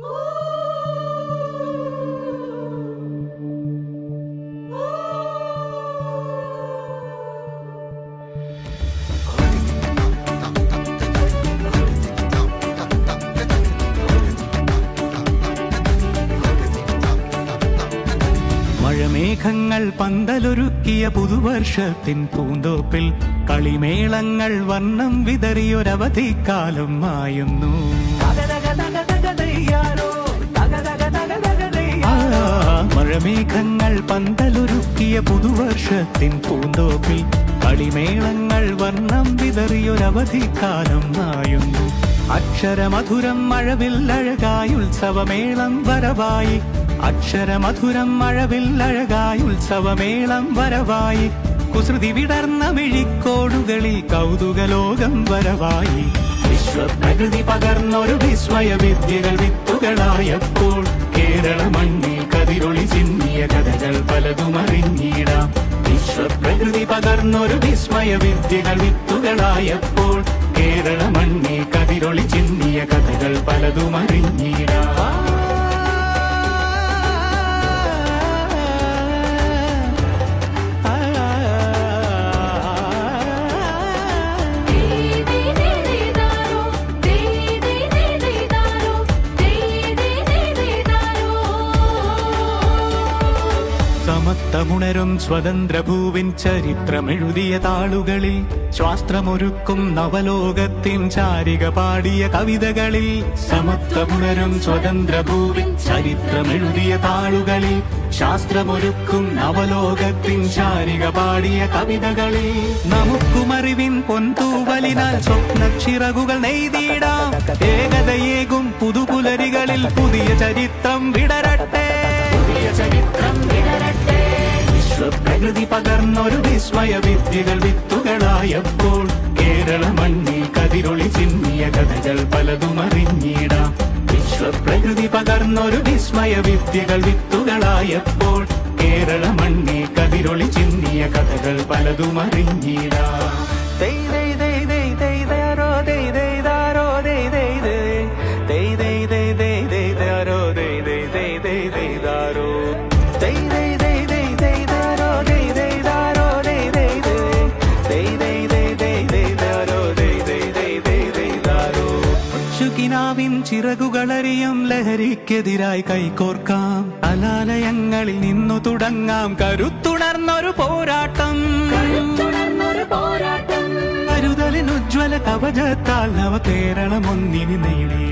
മഴമേഘങ്ങൾ പന്തലൊരുക്കിയ പുതുവർഷത്തിൻ പൂന്തോപ്പിൽ കളിമേളങ്ങൾ വർണ്ണം വിതറിയൊരവധിക്കാലം മായുന്നു. മഴമേഘങ്ങൾ പന്തലൊരുക്കിയ പുതുവർഷത്തിൻ പൂന്തോപ്പിൽ കളിമേളങ്ങൾ വർണ്ണം വിതറിയൊരവധിക്കാലം മായുന്നു. അക്ഷരമധുരം മഴവില്ലഴകായി ഉത്സവമേളം വരവായി, അക്ഷരമധുരം മഴവില്ലഴകായി ഉത്സവമേളം വരവായി, കുസൃതി വിടർന്ന മിഴിക്കോടുകളിൽ കൗതുകലോകം വരവായി. വിശ്വപ്രകൃതി പകർന്നൊരു വിസ്മയ വിദ്യകൾ വിത്തുകളായപ്പോൾ കേരള മണ്ണിൽ കതിരൊളി ചിന്നിയ കഥകൾ പലതും അറിഞ്ഞിടാം. വിശ്വപ്രകൃതി പകർന്നൊരു വിസ്മയ വിദ്യകൾ വിത്തുകളായപ്പോൾ കേരള മണ്ണിൽ കതിരൊളി ചിന്നിയ കഥകൾ പലതും അറിഞ്ഞിടാം. സമത്വമുണരും സ്വതന്ത്രഭൂവിൻ ചരിത്രമെഴുതിയ താളുകളിൽ, ശാസ്ത്രമൊരുക്കും നവലോകത്തിൻ ചാരിക പാടിയ കവിതകളിൽ. സമത്വമുണരും സ്വതന്ത്രഭൂവിൻ ചരിത്രമെഴുതിയ താളുകളിൽ, ശാസ്ത്രമൊരുക്കും നവലോകത്തിൻ ചാരിക പാടിയ കവിതകളിൽ. നമുക്കുമറിവിൻ പൊന്തൂവലിനാൽ സ്വപ്നച്ചിറകുകൾ നെയ്തിടാം. ഏകതയേകും പുതുപുലരികളിൽ പുതിയ ചരിത്രം വിടരട്ടെ, പുതിയ ചരിത്രം വിടരട്ടെ. വിശ്വപ്രകൃതി പകർന്നൊരു വിസ്മയ വിദ്യകൾ വിത്തുകളായപ്പോൾ കേരള മണ്ണിൽ കതിരൊളി ചിന്നിയ കഥകൾ പലതും അറിഞ്ഞിടാം. വിശ്വപ്രകൃതി പകർന്നൊരു വിസ്മയ വിദ്യകൾ വിത്തുകളായപ്പോൾ കേരള മണ്ണിൽ കതിരൊളി ചിന്നിയ കഥകൾ പലതും അറിഞ്ഞിടാം. ിൻ ചിറകുകളറിയും ലഹരിക്കെതിരായി കൈകോർക്കാം. കലാലയങ്ങളിൽ നിന്നു തുടങ്ങാം കരുത്തുണർന്നൊരു പോരാട്ടം. കരുതലിനുജ്വല കവചത്താൽ നവകേരളം ഒന്നിനി നേടി.